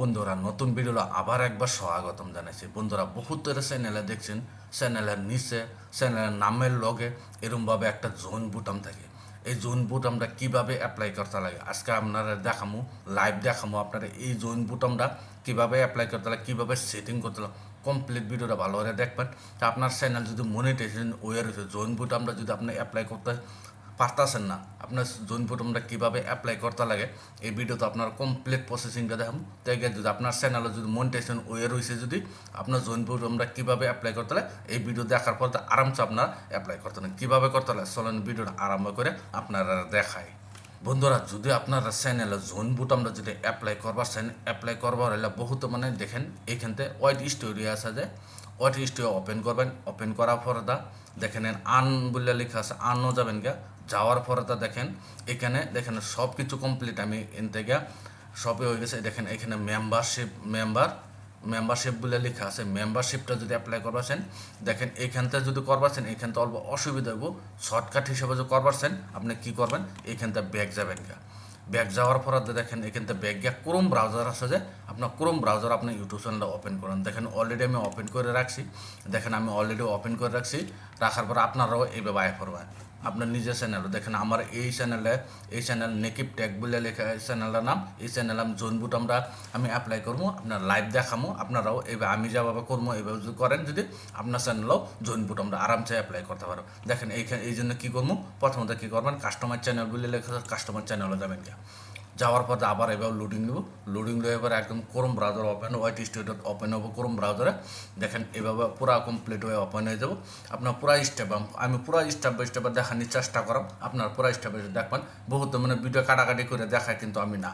বন্ধুরা, নতুন ভিডিও আবার একবার স্বাগতম জানাইছি। বন্ধুরা, বহুত চ্যানেলে দেখছেন, চ্যানেলের নিচে চ্যানেলের নামের লগে এরমভাবে একটা জোন বুটাম থাকে। এই জোন বুটামটা কিভাবে অ্যাপ্লাই করতে লাগে আজকে আপনারা দেখামু, লাইভ দেখামু আপনারা এই জোন বুটামটা কিভাবে অ্যাপ্লাই করতে লাগে, কীভাবে সেটিং করতে লাগে। কমপ্লিট ভিডিওটা ভালো করে দেখবেন। তা আপনার চ্যানেল যদি মনিটাইজেশন ওয়ার হয়েছে, জোন বুটামটা যদি আপনি অ্যাপ্লাই করতে পারতেছেন না, আপনার জোন বুটামটা কীভাবে অ্যাপ্লাই করতে লাগে এই ভিডিওতে আপনার কমপ্লিট প্রসেসিংটা দেখাম। তাই যদি আপনার চ্যানেলে যদি মনিটাইজেশন ওয়ে রয়েছে, যদি আপনার জোন বুটামটা কীভাবে অ্যাপ্লাই করতে লাগে এই ভিডিও দেখার পর আরামসে আপনারা অ্যাপ্লাই করতে লাগে। কীভাবে করতে লাগে চলেন ভিডিওটা আরম্ভ করে আপনারা দেখায়। বন্ধুরা, যদি আপনার চ্যানেলে জোন বুটামটা যদি অ্যাপ্লাই করবার হলে বহুত মানে দেখেন এইখানতে ওয়াইট স্টোরি আছে, যে ওয়াইট স্টোরি ওপেন করবেন। ওপেন করার পরে দেখেন আন বলে লেখা আছে, আনও যাবেন গা। যাওয়ার পরে দেখেন এখানে দেখেন সব কিছু কমপ্লিট। আমি এন থেকে সবই হয়ে গেছে। দেখেন এখানে মেম্বারশিপ বলে লেখা আছে। মেম্বারশিপটা যদি অ্যাপ্লাই করবাছেন, দেখেন এইখানতে যদি করবাছেন, এইখানতে অল্প অসুবিধা হইব। শর্টকাট হিসেবে যদি করবাছেন আপনি কী করবেন, এইখানতে ব্যাক যাবেন গা। ব্যাক যাওয়ার পর দেখেন এখানতে ব্যাক গিয়ে ক্রোম ব্রাউজার আছে, যে আপনার ক্রোম ব্রাউজার আপনি ইউটিউব চ্যানেলটা ওপেন করেন। দেখেন অলরেডি আমি ওপেন করে রাখছি। দেখেন আমি অলরেডি ওপেন করে রাখছি। রাখার পর আপনারাও এইভাবে আয় করবেন আপনার নিজের চ্যানেল। দেখেন আমার এই চ্যানেল নেকিব ট্যাগ বলে লেখা চ্যানেলটার নাম। এই চ্যানেল আমি জোন বুটামটা আমি অ্যাপ্লাই করবো, আপনার লাইভ দেখামো। আপনারাও এইভাবে আমি যেভাবে করবো এইভাবে যদি করেন, যদি আপনার চ্যানেলও জোন বুটামটা আরামসে অ্যাপ্লাই করতে পারো। দেখেন এই জন্য কী করবো, প্রথমত কী করবেন, কাস্টমার চ্যানেল বলে লেখা কাস্টমার চ্যানেলে যাবেন গিয়া। যাওয়ার পর আবার এবার লোডিং নেব। লোডিং নিয়ে এবার একদম Chrome browser open, white studio open হবো ক্রোম ব্রাউজারে। দেখেন এভাবে পুরা কমপ্লিট হয়ে ওপেন হয়ে যাবো। আপনার পুরা স্টেপ আমি পুরা স্টেপ বাই স্টেপে দেখানোর চেষ্টা করাম। আপনার পুরা স্টেপ বাই দেখবেন। বহুত মানে ভিডিও কাটাকাটি করে দেখায়, কিন্তু আমি না,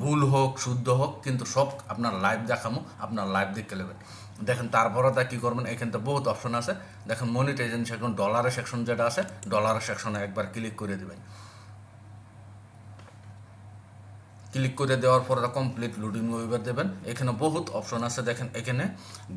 ভুল হোক শুদ্ধ হোক কিন্তু সব আপনার লাইভ দেখামো, আপনার লাইভ দেখে নেবেন। দেখেন তারপরে কী করবেন, এখান থেকে বহুত অপশন আছে। দেখেন মনিটাইজেশন সেকশন, ডলারের সেকশন যেটা আছে, ডলারের সেকশনে একবার ক্লিক করে দেবেন। ক্লিক করে দেওয়ার পর কমপ্লিট লোডিং ওইবার দেবেন। এখানে বহুত অপশন আছে। দেখেন এখানে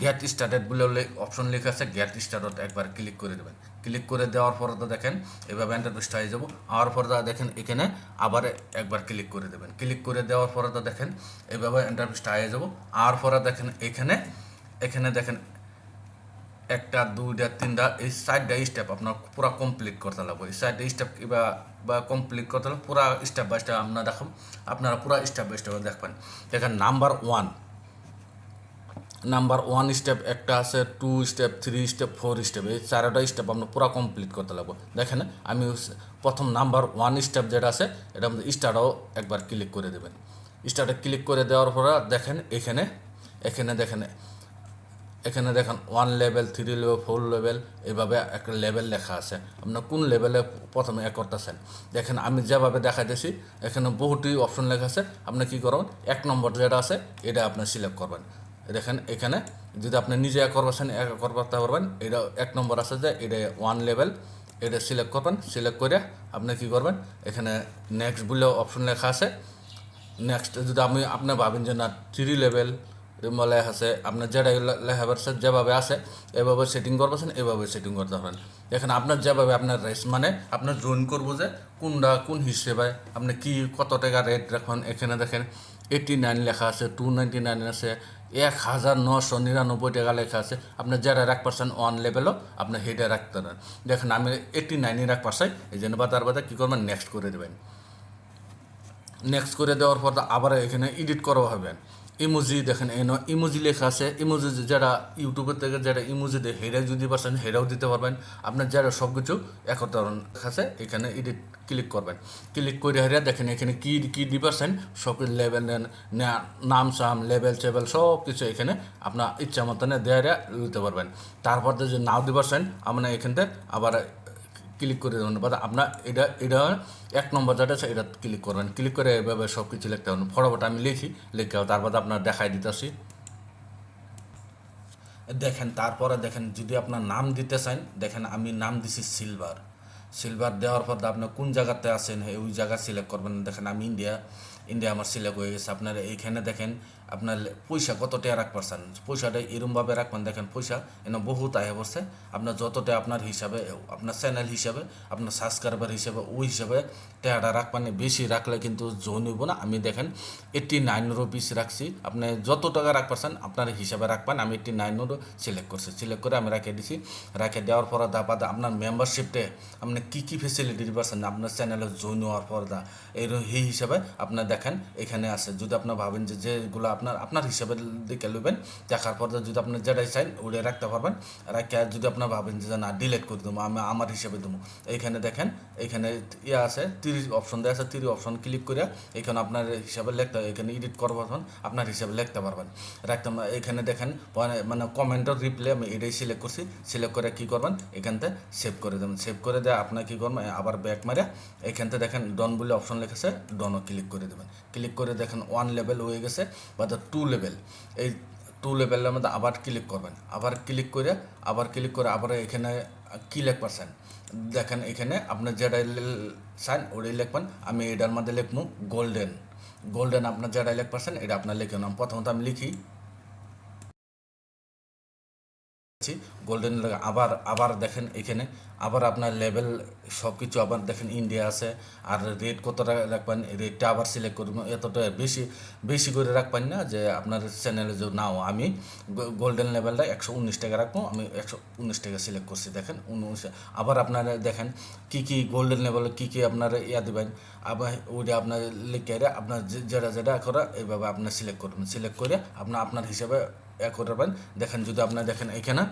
গেট স্টার্টেড বলে অপশন লেখা আছে, গেট স্টার্টেড একবার ক্লিক করে দেবেন। ক্লিক করে দেওয়ার পর দেখেন এভাবে ইন্টারফেসটা হয়ে যাবো। আর পর দেখেন এখানে আবার একবার ক্লিক করে দেবেন। ক্লিক করে দেওয়ার পর দেখেন এভাবে ইন্টারফেসটা হয়ে যাবো। আর পরে দেখেন এখানে দেখেন একটা দুইটা তিনটা এই 4টা স্টেপ আপনার পুরা কমপ্লিট করতে লাগবে। এই 4টা স্টেপ বা কমপ্লিট করতে লাগবে পুরা স্টেপ বাই স্টেপ। আপনারা পুরা স্টেপ বাই স্টেপ দেখবেন। দেখেন নাম্বার ওয়ান স্টেপ একটা আছে, 2 স্টেপ, 3 স্টেপ, 4 স্টেপ, এই 4টা স্টেপ আপনার পুরা কমপ্লিট করতে লাগবে। দেখেন আমি প্রথম নাম্বার 1 স্টেপ যেটা আছে, এটা স্টার্টও একবার ক্লিক করে দেবেন। স্টার্টে ক্লিক করে দেওয়ার পরে দেখেন এখানে দেখেন 1 লেভেল, 3 লেভেল, 4 লেভেল, এভাবে একটা লেভেল লেখা আছে। আপনার কোন লেভেলে প্রথমে করতেছেন, দেখেন আমি যেভাবে দেখাইতেছি এখানে বহুতই অপশন লেখা আছে। আপনি কী করবেন, 1 নম্বর যেটা আছে এটা আপনি সিলেক্ট করবেন। দেখেন এখানে যদি আপনি নিজে করতে পারবেন, এটা 1 নম্বর আছে, যে এটা 1 লেভেল, এটা সিলেক্ট করবেন। সিলেক্ট করে আপনি কী করবেন, এখানে নেক্সট বলে অপশন লেখা আছে। নেক্সট যদি আপনি ভাবেন যে না 3 লেভেল লেখা আছে, আপনার যেটা লেখা আছে যেভাবে আছে এভাবে সেটিং করবেন, এভাবে সেটিং করতে পারেন। দেখেন আপনার যেভাবে আপনার রেস মানে আপনার জয়েন করবো, যে কোন হিসেবে আপনি কত টাকা রেট রাখবেন। এখানে দেখেন 89 লেখা আছে, 299 আছে, 1999 টাকা লেখা আছে। আপনার যারা রাখপারছেন 1 লেভেলও আপনি হেডে রাখতে পারেন। দেখেন আমি 89 রাখপারছি, এই জন্য বাদে কী করবেন, নেক্সট করে দেবেন। নেক্সট করে দেওয়ার পর আবার এখানে এডিট করা হবে। ইমোজি দেখেন ইমোজি লেখা আছে। ইমোজি যারা ইউটিউবের থেকে যারা ইমোজি দেয় হেরাও যদি পারছেন হেরাও দিতে পারবেন। আপনার যারা সব কিছু একত্রণ আছে, এখানে এডিট ক্লিক করবেন। ক্লিক করে হেরা দেখেন এখানে কী দিপারছেন, সব লেভেল নাম সাম লেভেল চেভেল সব কিছু এখানে আপনার ইচ্ছা মতনে দেয়া দিতে পারবেন। তারপর যে নাও দিপারছেন আপনার এখানতে আবার ক্লিক করে দেবেন। বা আপনার এটা 1 নম্বর যেটা আছে এটা ক্লিক করবেন। ক্লিক করে এভাবে সব কিছু লিখতে হবে। ফটাফট আমি লিখে তারপর আপনার দেখাই দিতেছি। দেখেন তারপরে দেখেন যদি আপনার নাম দিতে চান, দেখেন আমি নাম দিছি সিলভার দেওয়ার পর আপনি কোন জায়গাতে আছেন ওই জায়গা সিলেক্ট করবেন। দেখেন আমি ইন্ডিয়া আমার সিলেক্ট হয়ে গেছে। আপনার এইখানে দেখেন আপনার পয়সা কত টাকা রাখবেন, পয়সাটা এরমভাবে রাখবেন। দেখেন পয়সা এনে বহুত আয় পড়ছে। আপনার যতটা আপনার হিসাবে, আপনার চ্যানেল হিসাবে, আপনার সাবস্ক্রাইবার হিসাবে, ওই হিসাবে টাকাটা রাখবেন। বেশি রাখলে কিন্তু জোন হইব না। আমি দেখেন 89 রুপিস রাখছি। আপনি যত টাকা রাখবেন আপনার হিসাবে রাখবেন। আমি 89 সিলেক্ট করছি, সিলেক্ট করে আমি রেখে দিছি। রেখে দেওয়ার পর দাপাতে আপনার মেম্বারশিপে আপনি কী ফেসিলিটি পাচ্ছেন আপনার চ্যানেলে জয়েন হওয়ার পর এই হিসাবে আপনার দেখেন এখানে আছে। যদি আপনার ভাবেন যে যেগুলো আপনার হিসাবে দেখে নেবেন, দেখার পর যদি আপনার যেটাই চাই ওটাই রাখতে পারবেন। রাখে যদি আপনার ভাবেন যে না ডিলিট করে দেবো, আমি আমার হিসাবে দেবো, এইখানে দেখেন এখানে আছে 30 অপশন দেওয়া আছে। 30 অপশন ক্লিক করে এখানে আপনার হিসাবে লিখতে, এখানে এডিট করবেন, আপনার হিসাবে লিখতে পারবেন। রাখতে এখানে দেখেন মানে কমেন্টের রিপ্লাই আমি এটাই সিলেক্ট করছি। সিলেক্ট করে কী করবেন, এখান থেকে সেভ করে দেবেন। সেভ করে দেওয়া আপনার কী করবেন, আবার ব্যাক মারে এখান থেকে দেখেন ডন বলে অপশন লেখেছে, ডনও ক্লিক করে দেবেন। ক্লিক করে দেখেন 1 লেভেল হয়ে গেছে বা 2 লেভেল। এই 2 লেভেলের মধ্যে আবার ক্লিক করবেন। আবার ক্লিক করে আবার এখানে কী লিখবেন দেখেন, এখানে আপনার যেটা চান ওটাই লিখবেন। আমি এটার মধ্যে লিখবো গোল্ডেন আপনার যেটা লিখবেন এটা আপনার লিখে নাম। প্রথমত আমি লিখি গোল্ডেন। আবার দেখেন এখানে আবার আপনার লেভেল সব কিছু আবার দেখেন ইন্ডিয়া আছে। আর রেট কত রাখবেন, রেটটা আবার সিলেক্ট করবেন। এতটা বেশি করে রাখবেন না যে আপনার চ্যানেলে যে নাও। আমি গোল্ডেন লেভেলটা 119 টাকা রাখবো। আমি 119 টাকা সিলেক্ট করছি। দেখেন 19। আবার আপনারা দেখেন কী গোল্ডেন লেভেলে কী আপনার দেবেন। আবার ওইটা আপনার লিখে আপনার যেটা করা এইভাবে আপনার সিলেক্ট করবেন। সিলেক্ট করে আপনার হিসাবে করবেন। দেখেন যদি আপনার দেখেন এখানে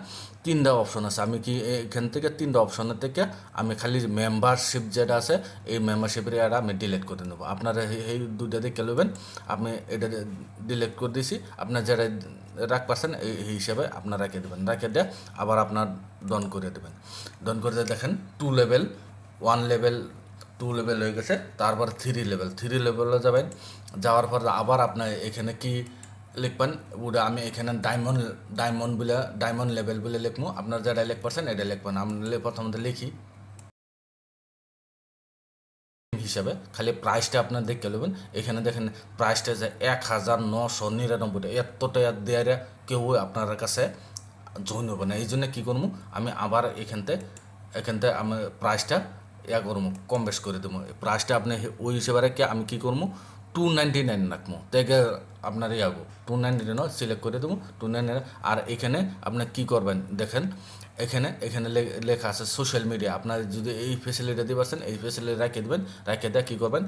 3টা অপশন আছে। আমি কি এখান থেকে 3টা অপশনের থেকে আমি খালি মেম্বারশিপ যেটা আছে এই মেম্বারশিপের এটা আমি ডিলিট করে নেবো। আপনারা এই 2টা দেখে নেবেন। আমি এটা ডিলিট করে দিয়েছি। আপনার যেটা রাখবেন এই হিসাবে আপনার রেখে দেবেন। রেখে দিয়ে আবার আপনার ডন করে দেবেন। ডন করে দেখেন 2 লেভেল, 1 লেভেল, 2 লেভেল হয়ে গেছে। তারপর 3 লেভেলে যাবেন। যাওয়ার পর আবার আপনার এখানে কি লিখবেন ওটা আমি এখানে ডায়মন্ড লেভেল বলে লিখবো। আপনার যেটা লিখবেন এটা লিখবেন। আমি প্রথমত লিখি হিসাবে, খালি প্রাইসটা আপনার দেখে নেবেন। এখানে দেখেন প্রাইসটা যে 1999 এতটা দেওয়ারে কেউ আপনার কাছে জয়েন হবে না। এই জন্য কী করবো, আমি আবার এখান থেকে আমি প্রাইসটা করবো, কম বেশ করে দেবো। প্রাইসটা আপনি ওই হিসেবে রেখে আমি কী করবো 299 রাখবো। থেকে আপনার যাবো 299 সিলেক্ট করে দেবো 299। আর এখানে আপনি কী করবেন দেখেন এখানে লেখা আছে সোশ্যাল মিডিয়া। আপনার যদি এই ফেসিলিটি দিয়ে পারছেন এই ফেসিলিটি রেখে দেবেন। রেখে দিয়ে কী করবেন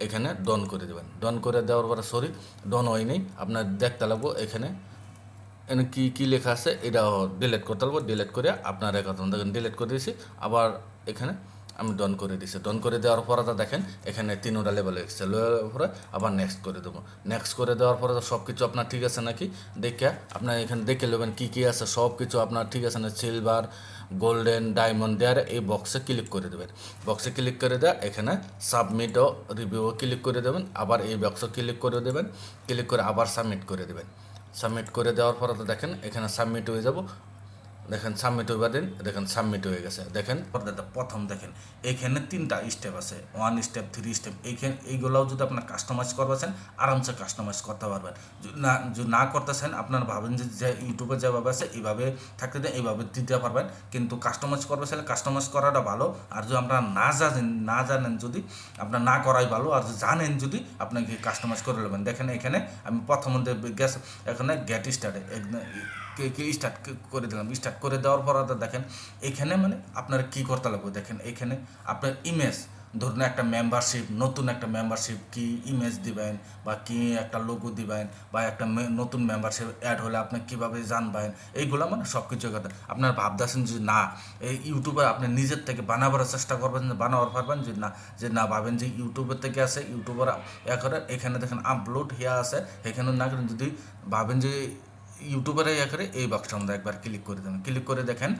এখানে ডন করে দেবেন। ডন করে দেওয়ার পরে ডন হয়নি, আপনার দেখতে লাগবো এখানে কী লেখা আছে এটা ডিলিট করতে পারবো। ডিলিট করে আপনার এখন দেখেন ডিলিট করে দিয়েছি। আবার এখানে আমি ডন করে দিয়েছি। ডন করে দেওয়ার পরে দেখেন এখানে 3টা লেভেল এসেছে। লেভেলের পরে আবার নেক্সট করে দেবো। নেক্সট করে দেওয়ার পরে সব কিছু আপনার ঠিক আছে নাকি দেখে আপনার এখানে দেখে নেবেন কী আছে সব কিছু আপনার ঠিক আছে না। সিলভার, গোল্ডেন, ডায়মন্ড দেওয়ার এই বক্সে ক্লিক করে দেবেন। বক্সে ক্লিক করে দেওয়া এখানে সাবমিট ও রিভিউ ক্লিক করে দেবেন। আবার এই বক্সে ক্লিক করে দেবেন। ক্লিক করে আবার সাবমিট করে দেবেন। সাবমিট করে দেওয়ার পরে তো দেখেন এখানে সাবমিট হয়ে যাব। দেখেন সাবমিট হয়ে দিন, দেখেন সাবমিট হয়ে গেছে। দেখেন প্রথম দেখেন এখানে 3টা স্টেপ আছে, 1 স্টেপ 3 স্টেপ। এইগুলোও যদি আপনার কাস্টমাইজ করবেন আরামসে কাস্টমাইজ করতে পারবেন। যদি না করতেছেন আপনার ভাবেন যে ইউটিউবে যেভাবে আছে এইভাবে থাকতে দেন এইভাবে দিতে পারবেন। কিন্তু কাস্টমাইজ করবেন কাস্টমাইজ করাটা ভালো। আর যদি আপনারা না জানেন যদি আপনার না করাই ভালো। আর যদি জানেন যদি আপনাকে কাস্টমাইজ করে নেবেন। দেখেন এখানে আমি প্রথম এখানে গেট স্টার্টে স্টার্ট করে দিলাম। স্টার্ট করে দেওয়ার পর দেখেন এখানে মানে আপনার কী করতে লাগবে। দেখেন এখানে আপনার ইমেজ ধরুন একটা মেম্বারশিপ, নতুন একটা মেম্বারশিপ কি ইমেজ দিবেন বা কি একটা লোগো দিবেন বা একটা নতুন মেম্বারশিপ অ্যাড হলে আপনি কীভাবে জানবেন এইগুলো মানে সব কিছু কথা আপনার ভাবতেছেন। যদি না এই ইউটিউবে আপনি নিজের থেকে বানাবার চেষ্টা করবেন, বানাবার পারবেন। যে না ভাবেন যে ইউটিউবের থেকে আছে ইউটিউবার করে এখানে দেখেন আপলোড হিয়া আছে এখানে না করেন। যদি ভাবেন যে ইউটিউবারে করে এই বক্সটা আমরা একবার ক্লিক করে দেবেন। ক্লিক করে দেখেন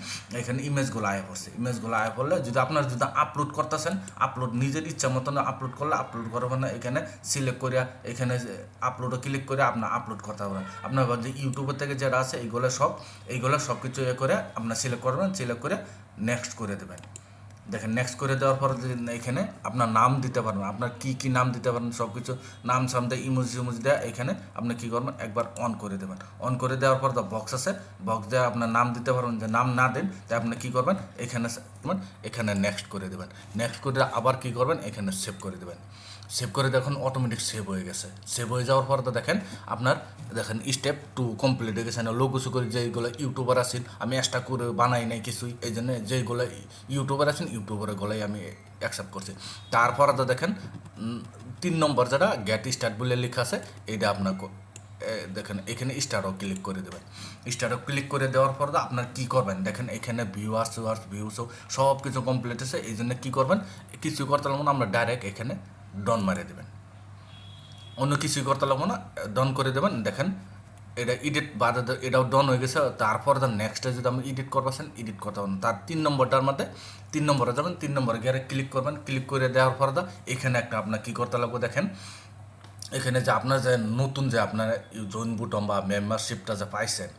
এখানে ইমেজগুলো আয় পড়ছে। ইমেজগুলো আয় পড়লে যদি আপনার যদি আপলোড করতেছেন আপলোড নিজের ইচ্ছা মতন আপলোড করলে আপলোড করবেন না। এখানে সিলেক্ট করিয়া এখানে আপলোডও ক্লিক করে আপনার আপলোড করতে পারবেন। আপনার যে ইউটিউবের থেকে যেটা আছে এইগুলো সব কিছু করে আপনার সিলেক্ট করবেন। সিলেক্ট করে নেক্সট করে দেবেন। দেখেন নেক্সট করে দেওয়ার পর এখানে আপনার নাম দিতে পারবেন, আপনার কি নাম দিতে পারবেন সব কিছু নাম সাম দিয়ে ইমোজি দেওয়া এখানে আপনি কী করবেন একবার অন করে দেবেন। অন করে দেওয়ার পর তো বক্স আছে, বক্স দিয়ে আপনার নাম দিতে পারবেন, যে নাম না দেন তাই আপনি কী করবেন এখানে নেক্সট করে দেবেন। নেক্সট করে আবার কী করবেন এখানে সেভ করে দেবেন। সেভ করে দেখুন অটোমেটিক সেভ হয়ে গেছে। সেভ হয়ে যাওয়ার পর তো দেখেন আপনার স্টেপ 2 কমপ্লিট হয়ে গেছে। না লোগো করে যেইগুলো ইউটিউবার আছেন আমি এক্সট্রা করে বানাই নাই কিছুই, এই জন্য যেইগুলো ইউটিউবার আছেন ইউটিউবারের গলায় আমি অ্যাকসেপ্ট করছি। তারপরে তো দেখেন 3 নম্বর যেটা গেট স্টার্ট বলে লেখা আছে এইটা আপনার দেখেন এখানে স্টারও ক্লিক করে দেবেন। স্টারও ক্লিক করে দেওয়ার পর আপনার কী করবেন দেখেন এখানে ভিউসও সব কিছু কমপ্লিট আছে। এই জন্য কী করবেন কিছু করতে লাগবে না, আমরা ডাইরেক্ট এখানে ডন মারে দেবেন, অন্য কিছুই করতে লাগবো না, ডন করে দেবেন। দেখেন এটা এডিট বাদে এটাও ডন হয়ে গেছে। তারপর নেক্সটে যদি আপনি এডিট করবেন এডিট করতে পারবেন। তার 3 নম্বরটার মধ্যে 3 নম্বরে যাবেন, 3 নম্বরে গিয়ে ক্লিক করবেন। ক্লিক করে দেওয়ার পর এখানে একটা আপনার কী করতে লাগবে দেখেন এখানে যে আপনার যে নতুন যে আপনার জয়েন বুটন বা মেম্বারশিপটা যে পাইছেন,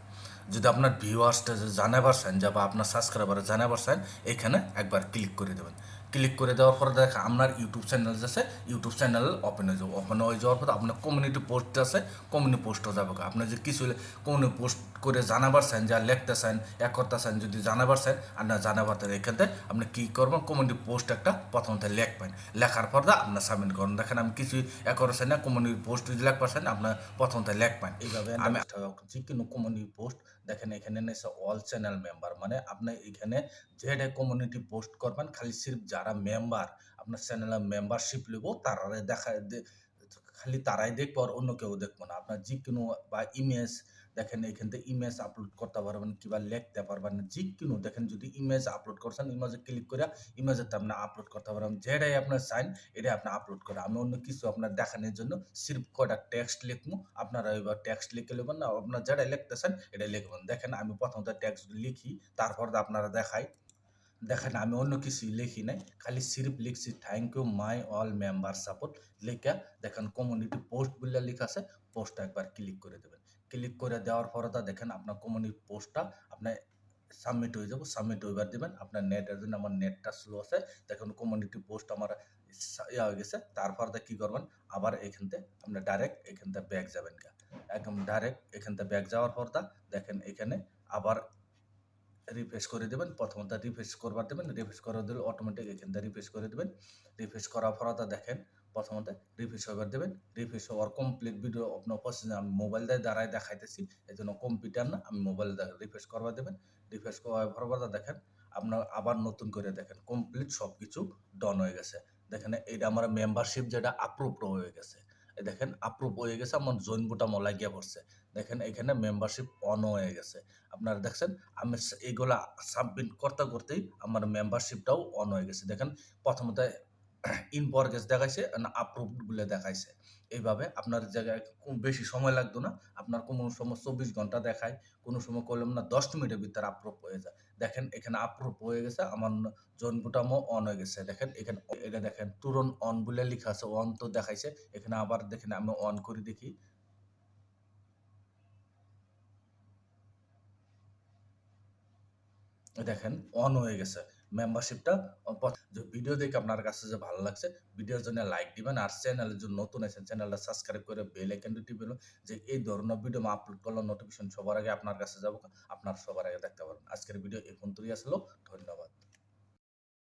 যদি আপনার ভিউয়ার্সটা যে জানাবার চান যা বা আপনার সাবস্ক্রাইবার জানাবার চান এখানে একবার ক্লিক করে দেবেন। ক্লিক করে দেওয়ার পরে দেখা আপনার ইউটিউব চ্যানেল আছে, ইউটিউব চ্যানেল ওপেন হয়ে যাবে। ওপেন হয়ে যাওয়ার পরে আপনার কমিউনিটি পোস্ট আছে, কমিউনিটি পোস্টও যাবে। আপনি যে কিছু কমিউনিটি পোস্ট করে জানাবার চান, যা লিখতে চান এক করতে চান, যদি জানাবার চান আপনার জানাবার এখানে আপনি কী করবেন কমিউনিটি পোস্ট একটা প্রথমত লিখবেন। লেখার পর আপনার সাবমিট করুন। দেখেন আমি কিছু এক করছেন না, কমিউনিটি পোস্ট যদি লিখবার চান আপনার প্রথমত লিখবেন। এইভাবে আমি যে কোনো কমিউনিটি পোস্ট দেখেন এখানে নিয়েছে অল চ্যানেল মেম্বার, মানে আপনি এখানে যেটা কমিউনিটি পোস্ট করবেন খালি সির্ফ যারা মেম্বার আপনার চ্যানেলের মেম্বারশিপ নেব তারা খালি তারাই দেখবো, আর অন্য কেউ দেখবো না। আপনার যে কোনো বা ইমেজ দেখেন এখান থেকে ইমেজ আপলোড করতে পারবেন কিংবা লিখতে পারবেন, যে কোনো দেখেন যদি ইমেজ আপলোড করছেন ইমেজে ক্লিক করে ইমেজেতে আপনি আপলোড করতে পারবেন। যেটাই আপনার চাইন এটাই আপনি আপলোড করে। আমি অন্য কিছু আপনার দেখানোর জন্য সির্ফ কয়টা টেক্সট লিখবো, আপনারা এবার টেক্সট লিখে নেবেন না, আপনার যেটাই লিখতেছেন এটাই লিখবেন। দেখেন আমি প্রথমত টেক্সট লিখি, তারপর আপনারা দেখাই। দেখেন আমি অন্য কিছুই লিখি নাই, খালি সির্ফ লিখছি thank you my all member support লেখা। দেখেন কমিউনিটি পোস্ট বলে লেখা আছে, পোস্টটা একবার ক্লিক করে দেবেন। ক্লিক করে দেওয়ার পরে দেখেন আপনার কমিউনিটি পোস্টটা আপনার সাবমিট হয়ে যাবো। সাবমিট হইবার দেবেন। আপনার নেটের জন্য আমার নেটটা স্লো আছে, দেখুন কমিউনিটি পোস্ট আমার ইয়া হয়ে গেছে। তারপর কী করবেন আবার এখান থেকে আপনি ডাইরেক্ট এখান থেকে ব্যাক যাবেন, একদম ডাইরেক্ট এখান থেকে ব্যাক যাওয়ার পর দেখেন এখানে আবার রিফ্রেশ করে দেবেন। প্রথমত রিফ্রেশ করবার দেবেন, রিফ্রেশ করে দিলে অটোমেটিক এখান থেকে রিফ্রেশ করে দেবেন। রিফ্রেশ করার পর দেখেন প্রথমত রিফ্রেশ হবার দেবেন। রিফ্রেশ হওয়ার কমপ্লিট ভিডিও আপনার পছন্দ আমি মোবাইল দিয়ে দ্বারাই দেখাইতেছি, এই জন্য কম্পিউটার না, আমি মোবাইল রিফ্রেশ করবার দেবেন। রিফ্রেশ করার পর দেখেন আপনার আবার নতুন করে দেখেন কমপ্লিট সব কিছু ডন হয়ে গেছে। দেখেন এইটা আমার মেম্বারশিপ যেটা আপ্রুভ হয়ে গেছে। দেখেন আপ্রুভ হয়ে গেছে, আমার জয়েন বুটাম লাগিয়ে পড়ছে। দেখেন এখানে মেম্বারশিপ অন হয়ে গেছে। আপনারা দেখছেন আমি এইগুলা সাবমিট করতে করতেই আমার মেম্বারশিপটাও অন হয়ে গেছে। দেখেন প্রথমত ইন প্রগ্রেস দেখাইছে না আপরুভড বলে দেখাইছে। এইভাবে আপনার জায়গায় বেশি সময় লাগতো না, আপনার কোনো সময় 24 ঘন্টা দেখায়, কোনো সময় করলাম না 10 মিনিটের ভিতরে আপরুভ হয়ে যায়। দেখেন এখানে আপরুভ হয়ে গেছে, আমার জন বুটামও অন হয়ে গেছে। দেখেন এখানে এটা দেখেন তুরন অন বলে লেখা আছে, অন তো দেখাইছে। এখানে আবার দেখেন আমি অন করে দেখি, দেখেন অন হয়ে গেছে মেম্বারশিপটা। যে ভিডিও দেখে আপনার কাছে যে ভালো লাগছে ভিডিওর জন্য লাইক দিবেন, আর চ্যানেলের জন্য নতুন আছেন চ্যানেলটা সাবস্ক্রাইব করে বেল আইকনটি টিপবেন, যে এই ধরনের ভিডিও আপলোড করলে নোটিফিকেশন সবার আগে আপনার কাছে যাবো, আপনার সবার আগে দেখতে পারবেন। আজকের ভিডিও এই পর্যন্তই আসলো, ধন্যবাদ।